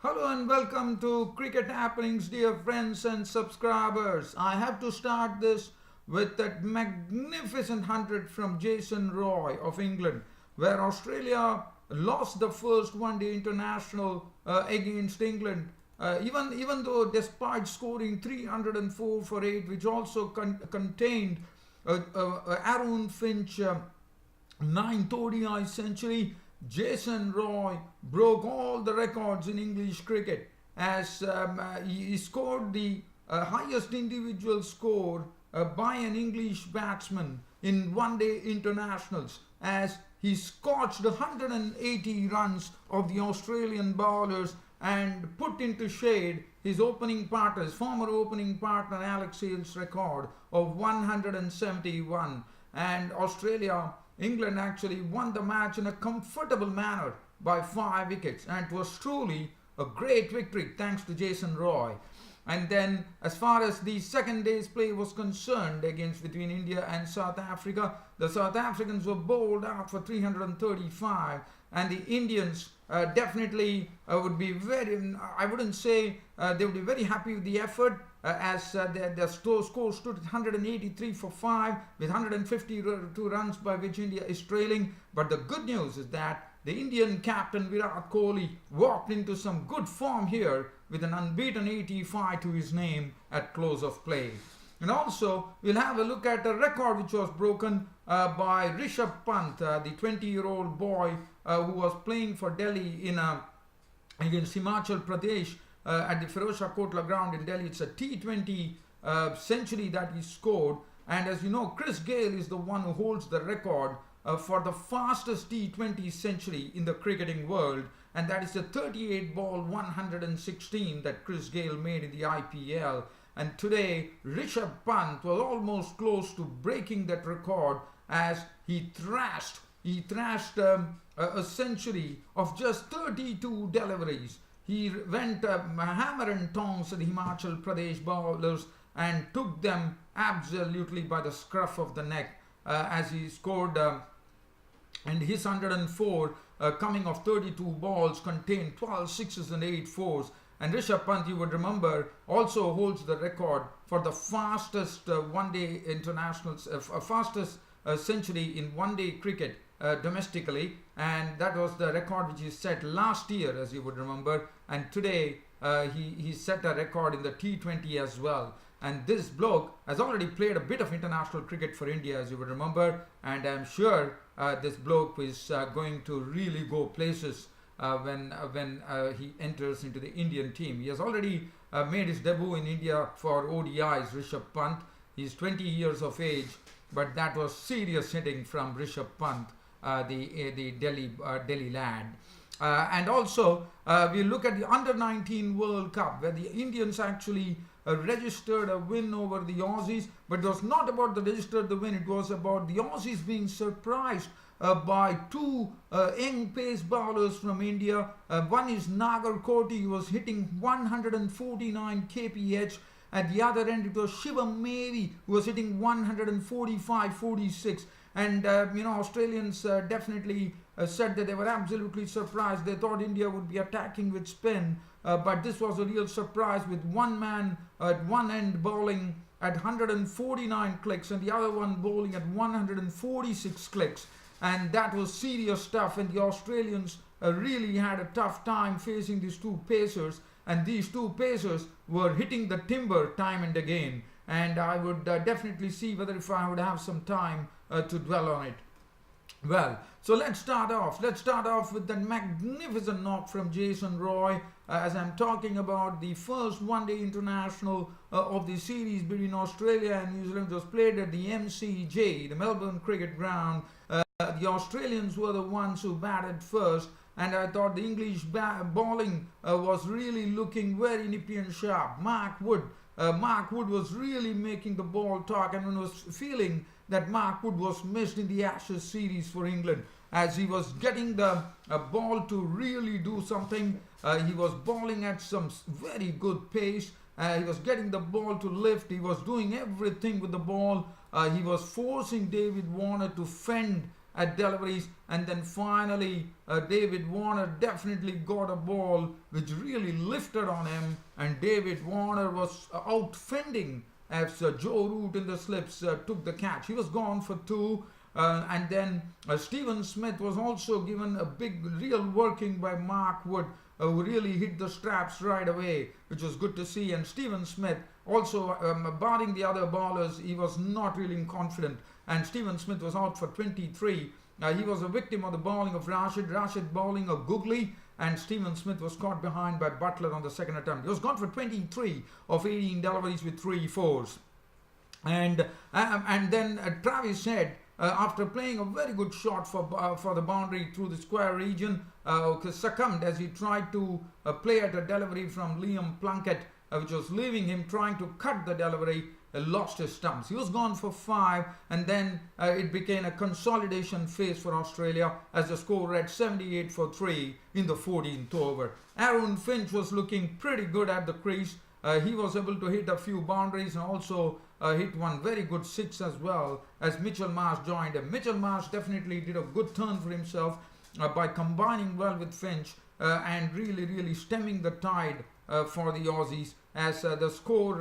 Hello and welcome to Cricket Happenings, dear friends and subscribers. I have to start this with that magnificent 100 from Jason Roy of England, where Australia lost the first one-day international against England. Even though, despite scoring 304 for 8, which also contained Aaron Finch ninth ODI century, Jason Roy broke all the records in English cricket as he scored the highest individual score by an English batsman in one-day internationals, as he scorched 180 runs of the Australian bowlers and put into shade his former opening partner Alex Hale's record of 171. And England actually won the match in a comfortable manner by 5 wickets, and it was truly a great victory thanks to Jason Roy. And then, as far as the second day's play was concerned between India and South Africa, the South Africans were bowled out for 335, and the Indians definitely would be I wouldn't say they would be very happy with the effort, as their score stood at 183 for 5 with 152 runs by which India is trailing. But the good news is that the Indian captain Virat Kohli walked into some good form here with an unbeaten 85 to his name at close of play. And also, we'll have a look at a record which was broken by Rishabh Pant, the 20-year-old boy who was playing for Delhi against Himachal Pradesh at the Firozshah Kotla ground in Delhi. It's a T20 century that he scored. And as you know, Chris Gayle is the one who holds the record for the fastest T20 century in the cricketing world. And that is the 38-ball 116 that Chris Gayle made in the IPL. And today, Rishabh Pant was almost close to breaking that record as he thrashed a century of just 32 deliveries. He went hammer and tongs at the Himachal Pradesh bowlers and took them absolutely by the scruff of the neck as he scored. And his 104 coming off 32 balls contained 12 sixes and 8 fours. And Rishabh Pant, you would remember, also holds the record for the fastest one-day internationals, fastest century in one-day cricket domestically, and that was the record which he set last year, as you would remember. And today he set a record in the T20 as well. And this bloke has already played a bit of international cricket for India, as you would remember, and I'm sure this bloke is going to really go places when he enters into the Indian team. He has already made his debut in India for ODIs, Rishabh Pant. He's 20 years of age, but that was serious hitting from Rishabh Pant, the Delhi lad. And also, we look at the Under-19 World Cup, where the Indians actually registered a win over the Aussies. But it was not about the registered the win, it was about the Aussies being surprised by two young pace bowlers from India. One is Nagarkoti, who was hitting 149 kph. At the other end, it was Shivam Mary, who was hitting 145-46. And Australians definitely said that they were absolutely surprised. They thought India would be attacking with spin, but this was a real surprise, with one man at one end bowling at 149 clicks and the other one bowling at 146 clicks. And that was serious stuff, and the Australians really had a tough time facing these two pacers, and these two pacers were hitting the timber time and again. And I would definitely see whether if I would have some time to dwell on it. Well, so let's start off with that magnificent knock from Jason Roy, as I'm talking about the first one-day international of the series between Australia and New Zealand. It was played at the MCG, the Melbourne Cricket Ground. The Australians were the ones who batted first, and I thought the English bowling was really looking very nippy and sharp. Mark Wood was really making the ball talk, and one was feeling that Mark Wood was missed in the Ashes series for England, as he was getting the ball to really do something. He was bowling at some very good pace. He was getting the ball to lift. He was doing everything with the ball. He was forcing David Warner to fend at deliveries, and then finally David Warner definitely got a ball which really lifted on him, and David Warner was out fending as Joe Root in the slips took the catch. He was gone for two. And then Stephen Smith was also given a big real working by Mark Wood, who really hit the straps right away, which was good to see. And Stephen Smith also, barring the other bowlers, he was not really confident. And Stephen Smith was out for 23. He was a victim of the bowling of Rashid bowling of Googly, and Stephen Smith was caught behind by Butler on the second attempt. He was gone for 23 of 18 deliveries with 3 fours. And then Travis Head, after playing a very good shot for the boundary through the square region, succumbed as he tried to play at a delivery from Liam Plunkett, which was leaving him trying to cut the delivery, lost his stumps. He was gone for 5, and then it became a consolidation phase for Australia as the score read 78 for 3 in the 14th over. Aaron Finch was looking pretty good at the crease. He was able to hit a few boundaries and also hit one very good 6 as well as Mitchell Marsh joined him. Mitchell Marsh definitely did a good turn for himself by combining well with Finch and really stemming the tide for the Aussies. As the score,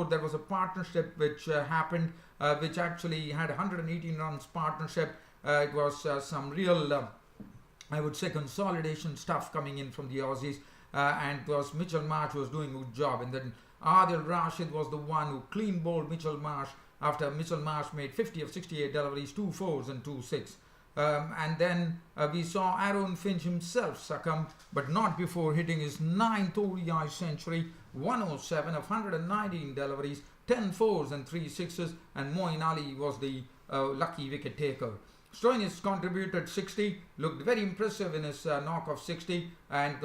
there was a partnership which happened, which actually had 118 runs partnership. It was some real, I would say, consolidation stuff coming in from the Aussies. And it was Mitchell Marsh who was doing a good job, and then Adil Rashid was the one who clean bowled Mitchell Marsh after Mitchell Marsh made 50 of 68 deliveries, 2 fours and 2 6. And then we saw Aaron Finch himself succumb, but not before hitting his 9th ODI century, 107 of 119 deliveries, 10 fours and 3 sixes, and Moeen Ali was the lucky wicket taker. Stoinis contributed 60, looked very impressive in his knock of 60, and it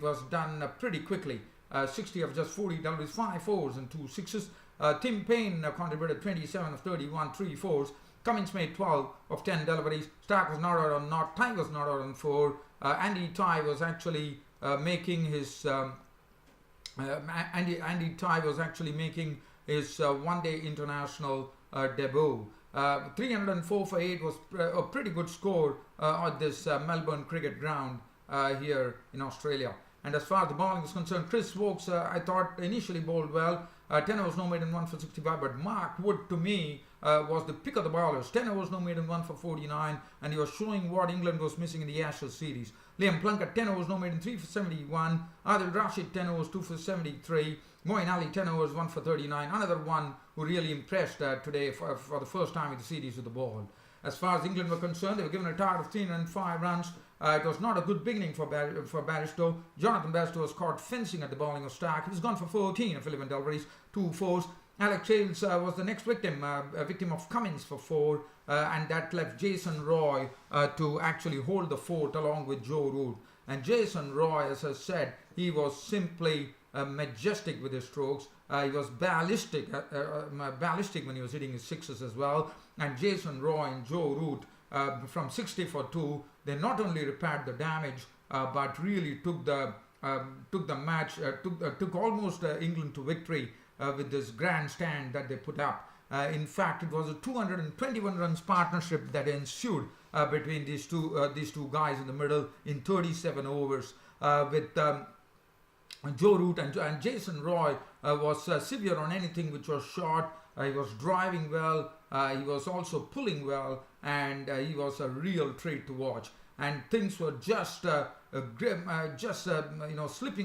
was done pretty quickly. 60 of just 40 deliveries, 5 fours and 2 sixes. Tim Payne contributed 27 of 31, 3 fours. Cummins made 12 of 10 deliveries. Stark was not out on naught. Ty was not out on 4. Andy Ty was actually making his one-day international debut. 304 for 8 was a pretty good score at this Melbourne cricket ground here in Australia. And as far as the bowling is concerned, Chris Wokes, I thought initially bowled well. 10 overs no maiden 1 for 65, but Mark Wood to me was the pick of the bowlers. 10 overs no maiden 1 for 49, and he was showing what England was missing in the Ashes series. Liam Plunkett 10 overs no maiden 3 for 71. Adil Rashid 10 overs 2 for 73. Moeen Ali 10 overs 1 for 39. Another one who really impressed today for the first time in the series with the ball. As far as England were concerned, they were given a target of 305 runs. It was not a good beginning for Bairstow. Jonathan Bairstow was caught fencing at the bowling of Stark. He was gone for 14 of 11 deliveries, 2 fours. Alex Hales was the next victim, a victim of Cummins for 4, and that left Jason Roy to actually hold the fort along with Joe Root. And Jason Roy, as I said, he was simply majestic with his strokes. He was ballistic when he was hitting his sixes as well. And Jason Roy and Joe Root, from 60 for 2, they not only repaired the damage, but really took the match, took almost England to victory with this grandstand that they put up. In fact, it was a 221 runs partnership that ensued between these two guys in the middle in 37 overs, with Joe Root and Jason Roy was severe on anything which was short. He was driving well, he was also pulling well, and he was a real treat to watch. And things were just slipping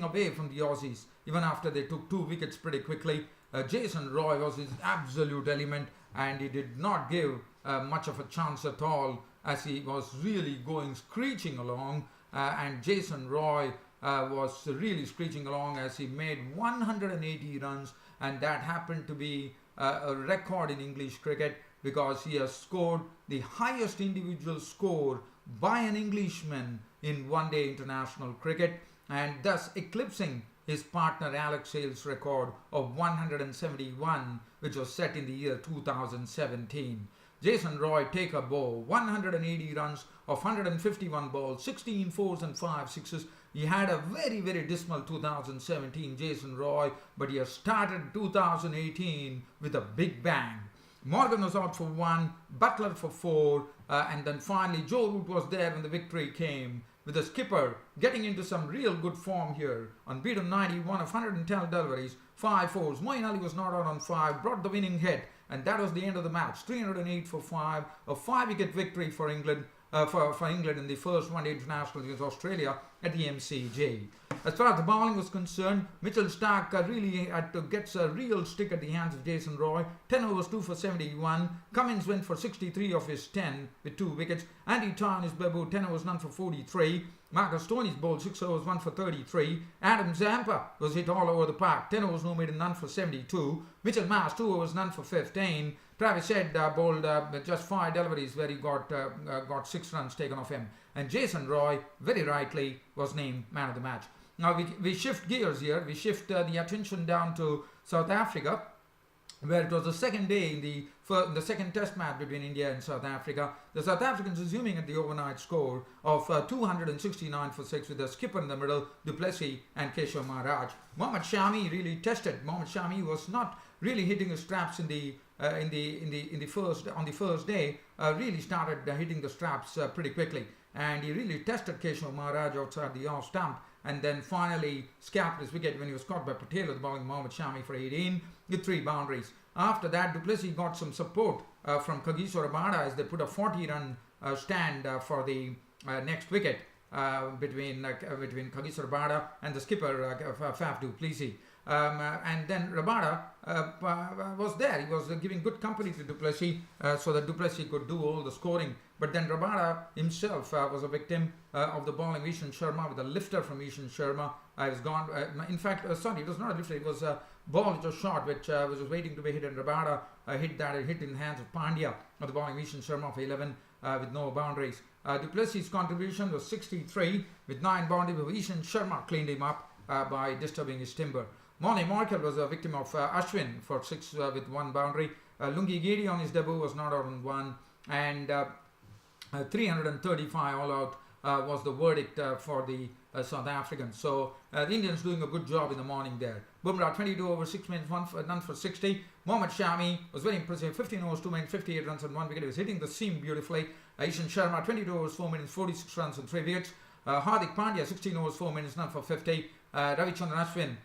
away from the Aussies, even after they took 2 wickets pretty quickly. Jason Roy was his absolute element, and he did not give much of a chance at all, as he was really going screeching along. And Jason Roy was really screeching along as he made 180 runs, and that happened to be a record in English cricket, because he has scored the highest individual score by an Englishman in one-day international cricket, and thus eclipsing his partner Alex Hales' record of 171, which was set in the year 2017. Jason Roy take a bow, 180 runs of 151 balls, 16 fours and 5 sixes. He had a very, very dismal 2017, Jason Roy, but he has started 2018 with a big bang. Morgan was out for 1, Butler for 4, and then finally Joe Root was there when the victory came, with the skipper getting into some real good form here. Unbeaten 91 of 110 deliveries, 5 fours. Moeen Ali was not out on 5, brought the winning hit, and that was the end of the match. 308 for 5, a 5-wicket victory for England. For England in the first one-day international against Australia at the MCG. As far as the bowling was concerned, Mitchell Starc really had to get a real stick at the hands of Jason Roy. 10 overs, 2 for 71. Cummins went for 63 of his 10 with 2 wickets. Andy Tarr on his debut, 10 overs, none for 43. Marcus Stoney's bowled 6 overs, 1 for 33. Adam Zampa was hit all over the park. 10 overs, no made and none for 72. Mitchell Marsh, 2 overs, none for 15. Travis Head bowled just 5 deliveries where he got 6 runs taken off him. And Jason Roy, very rightly, was named man of the match. Now we shift gears here. We shift the attention down to South Africa, where it was the second day in the second test match between India and South Africa. The South Africans resuming at the overnight score of 269 for 6 with the skipper in the middle, Du Plessis and Keshav Maharaj. Mohammad Shami really tested. Mohammad Shami was not really hitting his straps on the first day. Really started hitting the straps pretty quickly, and he really tested Keshav Maharaj outside the off stump, and then finally scalped his wicket when he was caught by Patel with bowling Mohammad Shami for 18 with 3 boundaries. After that, Du Plessis got some support from Kagiso Rabada as they put a 40-run stand for the next wicket between Kagiso Rabada and the skipper Faf Du Plessis. And then Rabada was there. He was giving good company to Du Plessis so that Du Plessis could do all the scoring. But then Rabada himself was a victim of the bowling of Ishan Sharma with a lifter from Ishan Sharma. I was gone. In fact, sorry, it was not a lifter. It was a ball which was short, which was waiting to be hit, and Rabada hit in the hands of Pandya of the bowling of Ishan Sharma for 11 with no boundaries. Du Plessis' contribution was 63 with 9 boundaries, but Ishan Sharma cleaned him up by disturbing his timber. Molly Markel was a victim of Ashwin for 6 with 1 boundary. Lungi Gedi on his debut was not out on 1, and 335 all out was the verdict for the South Africans. So the Indians doing a good job in the morning there. Bumrah 22 over 6 minutes, none for 60. Mohammad Shami was very impressive. 15 overs, 2 minutes, 58 runs and 1 wicket. He was hitting the seam beautifully. Ishan Sharma 22 overs, 4 minutes, 46 runs and 3 wickets. Hardik Pandya 16 overs, 4 minutes, none for 50. Ravichandran Ashwin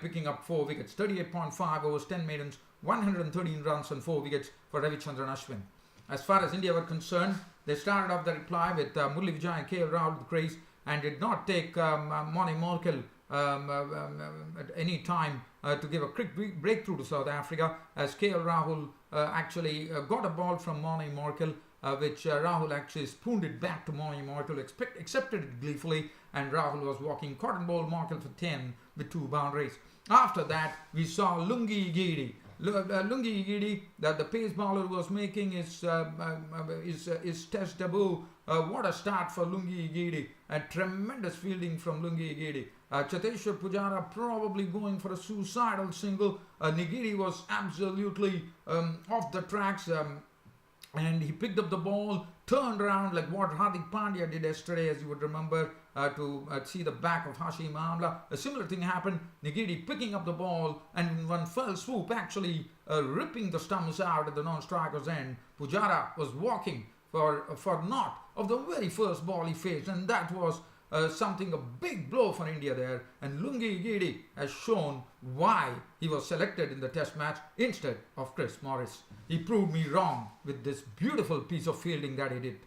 picking up 4 wickets. 38.5 overs, 10 maidens, 113 runs and 4 wickets for Ravichandran Ashwin. As far as India were concerned, they started off the reply with Murali Vijay and KL Rahul at the crease, and did not take Molly Markel at any time to give a quick breakthrough to South Africa, as KL Rahul actually got a ball from Molly Markel, which Rahul actually spooned it back to Molly Markel, accepted it gleefully, and Rahul was walking cotton ball Markel for 10 with 2 boundaries. After that, we saw Lungi Gedi. Lungi Gedi, that the pace bowler, was making his test debut. What a start for Lungi Gedi. A tremendous fielding from Lungi Gedi. Cheteshwar Pujara probably going for a suicidal single. Nigiri was absolutely off the tracks, and he picked up the ball, turned around like what Hardik Pandya did yesterday, as you would remember, to see the back of Hashim Amla. A similar thing happened. Nigiri picking up the ball and in one fell swoop actually ripping the stumps out at the non-striker's end. Pujara was walking for naught of the very first ball he faced, and that was a big blow for India there. And Lungi Gedi has shown why he was selected in the test match instead of Chris Morris. He proved me wrong with this beautiful piece of fielding that he did.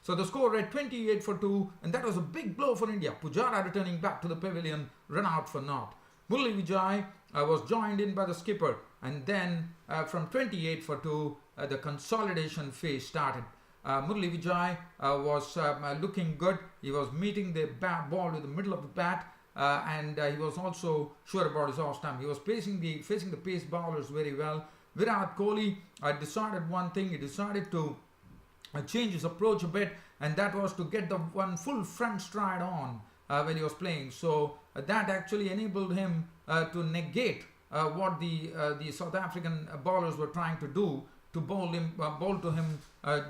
So the score read 28 for 2, and that was a big blow for India. Pujara returning back to the pavilion, run out for naught. Murali Vijay was joined in by the skipper, and then from 28 for 2, the consolidation phase started. Murali Vijay was looking good. He was meeting the ball with the middle of the bat, and he was also sure about his off stump. He was facing the pace bowlers very well. Virat Kohli decided one thing. He decided to change his approach a bit, and that was to get the one full front stride on when he was playing. So that actually enabled him to negate what the South African bowlers were trying to do, to bowl to him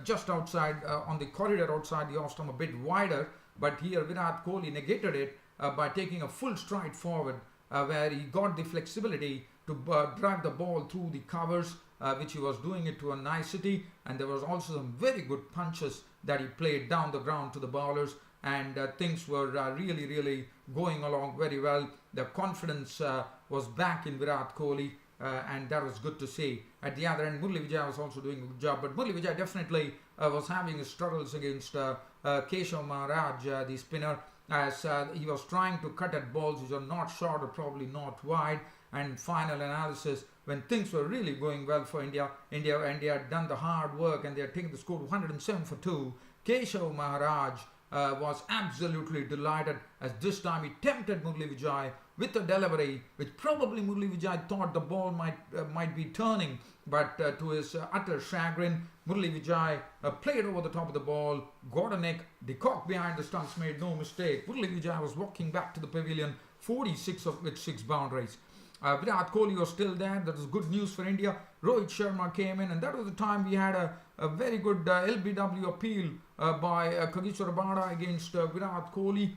just outside on the corridor outside the off stump, a bit wider. But here Virat Kohli negated it by taking a full stride forward, where he got the flexibility to drive the ball through the covers which he was doing it to a nicety, and there was also some very good punches that he played down the ground to the bowlers, and things were really going along very well. The confidence was back in Virat Kohli, and that was good to see. At the other end, Murali Vijay was also doing a good job, but Murali Vijay definitely was having his struggles against Keshav Maharaj, the spinner, as he was trying to cut at balls which are not short or probably not wide. And final analysis, when things were really going well for India had done the hard work and they had taken the score to 107 for 2. Keshav Maharaj was absolutely delighted, as this time he tempted Murali Vijay with a delivery which probably Murali Vijay thought the ball might be turning, but to his utter chagrin, Murali Vijay played over the top of the ball, got a nick, de Kock behind the stumps, made no mistake. Murali Vijay was walking back to the pavilion, 46 of which 6 boundaries. Virat Kohli was still there. That was good news for India. Rohit Sharma came in, and that was the time we had a very good LBW appeal by Kageshwar Rabada against Virat Kohli.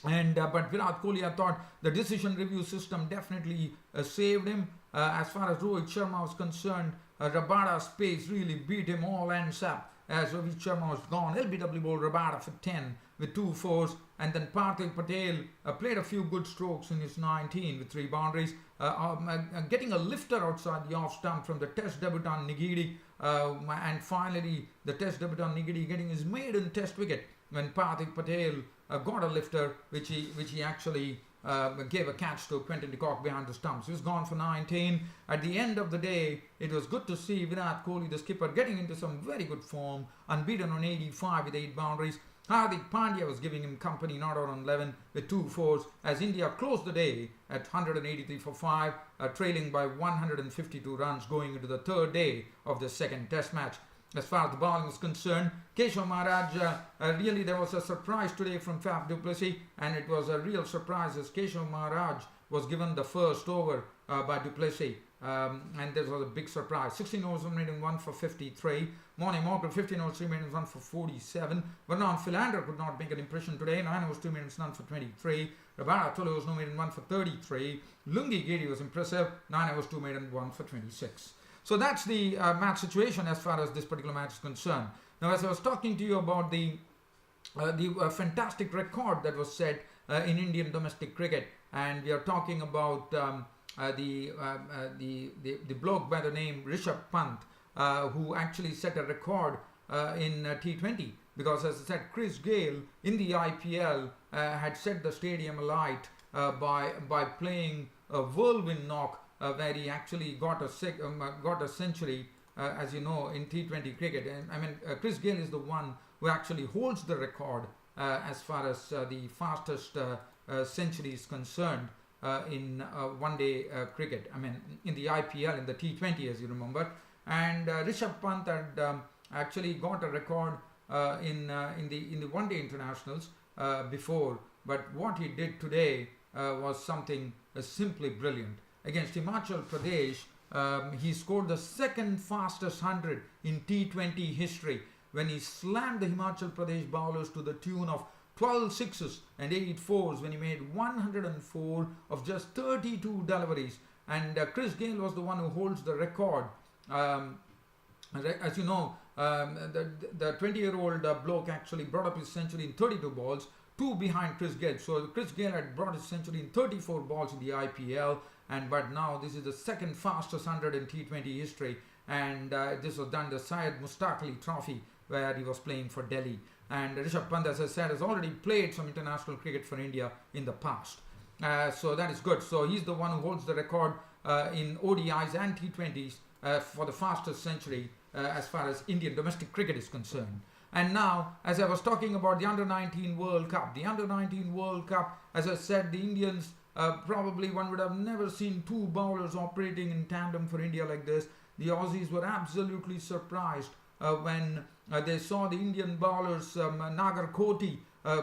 And but Virat Kohli, I thought the decision review system definitely saved him. As far as Rohit Sharma was concerned, Rabada's pace really beat him all ends up. As Rohit Sharma was gone, LBW bowled Rabada for 10 with 2 fours, and then Parthiv Patel played a few good strokes in his 19 with 3 boundaries, getting a lifter outside the off stump from the Test debutant Nigiri, and finally the Test debutant Nigiri getting his maiden Test wicket when Parthiv Patel got a lifter which he actually gave a catch to Quinton de Kock behind the stumps. He was gone for 19. At the end of the day, it was good to see Virat Kohli, the skipper, getting into some very good form, unbeaten on 85 with 8 boundaries. Hardik Pandya was giving him company, not out on 11 with 2 fours, as India closed the day at 183 for 5, trailing by 152 runs going into the 3rd day of the 2nd Test match. As far as the bowling is concerned, Keshav Maharaj, really there was a surprise today from Faf du Plessis, and it was a real surprise as Keshav Maharaj was given the first over by du Plessis, and this was a big surprise. 16 overs remaining, 1 for 53. Morning Morgan, 15 overs remaining, 1 for 47. Vernon Philander could not make an impression today, 9 overs 2 minutes, none for 23. Rabada 12 overs no maiden, 1 for 33. Lungi Giri was impressive, 9 overs 2 maiden, 1 for 26. So that's the match situation as far as this particular match is concerned. Now, as I was talking to you about the fantastic record that was set in Indian domestic cricket, and we are talking about the bloke by the name Rishabh Pant, who actually set a record in T20, because as I said, Chris Gayle in the IPL had set the stadium alight by playing a whirlwind knock, where he actually got a century, as you know, in T20 cricket. And I mean, Chris Gayle is the one who actually holds the record as far as the fastest century is concerned in one-day cricket. I mean, in the IPL, in the T20, as you remember. And Rishabh Pant had actually got a record in the one-day internationals before. But what he did today was something simply brilliant. Against Himachal Pradesh, he scored the 2nd fastest 100 in T20 history when he slammed the Himachal Pradesh bowlers to the tune of 12 sixes and 8 fours, when he made 104 of just 32 deliveries. And Chris Gayle was the one who holds the record. As you know, the 20-year-old bloke actually brought up his century in 32 balls, 2 behind Chris Gayle. So Chris Gayle had brought his century in 34 balls in the IPL. But now this is the 2nd fastest 100 in T20 history, and this was done the Syed Mushtaq Ali Trophy, where he was playing for Delhi. And Rishabh Pant, as I said, has already played some international cricket for India in the past, so that is good. So he's the one who holds the record in ODIs and T20s for the fastest century as far as Indian domestic cricket is concerned. And now, as I was talking about the Under-19 World Cup, as I said, the Indians, probably one would have never seen 2 bowlers operating in tandem for India like this. The Aussies were absolutely surprised when they saw the Indian bowlers, Nagar Koti,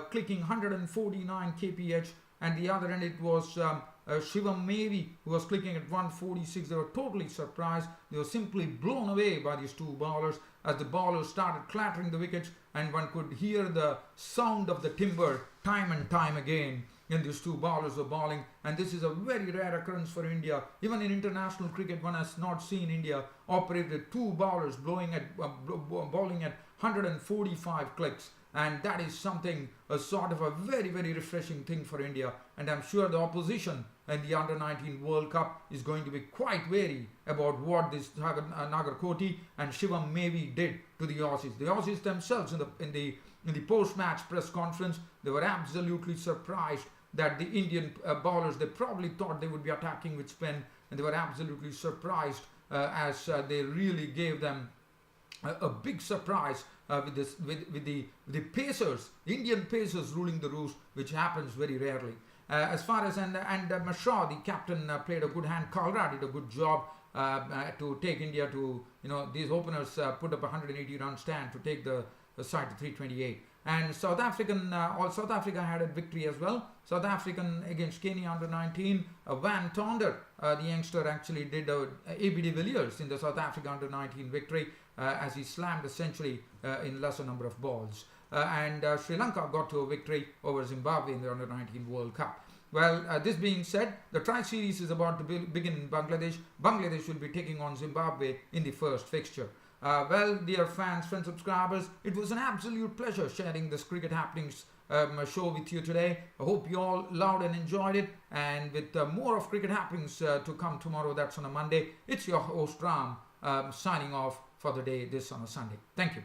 clicking 149 kph, and the other end it was Shivam Mevi, who was clicking at 146. They were totally surprised. They were simply blown away by these 2 bowlers as the bowlers started clattering the wickets, and one could hear the sound of the timber time and time again. and these two bowlers were bowling, and this is a very rare occurrence for India. Even in international cricket, one has not seen India operate with two bowlers bowling at 145 clicks, and that is something, a sort of a very, very refreshing thing for India. And I'm sure the opposition in the Under-19 World Cup is going to be quite wary about what this Nagarkoti and Shivam Mevi did to the Aussies. The Aussies themselves in the post-match press conference, they were absolutely surprised that the Indian bowlers, they probably thought they would be attacking with spin, and they were absolutely surprised as they really gave them a big surprise with the pacers, Indian pacers ruling the roost, which happens very rarely. As far as Mashaw, the captain, played a good hand. Kalra did a good job to take India to, these openers put up a 180 run stand to take the side to 328. And South Africa had a victory as well. South African against Kenya under-19. Van Tonder, the youngster, actually did A.B. de Villiers in the South Africa under-19 victory as he slammed a century in lesser number of balls. And Sri Lanka got to a victory over Zimbabwe in the under-19 World Cup. Well, this being said, the tri-series is about to begin in Bangladesh. Bangladesh will be taking on Zimbabwe in the first fixture. Well, dear fans, friends, subscribers, it was an absolute pleasure sharing this Cricket Happenings show with you today. I hope you all loved and enjoyed it. And with more of Cricket Happenings to come tomorrow, that's on a Monday, it's your host Ram signing off for the day, this on a Sunday. Thank you.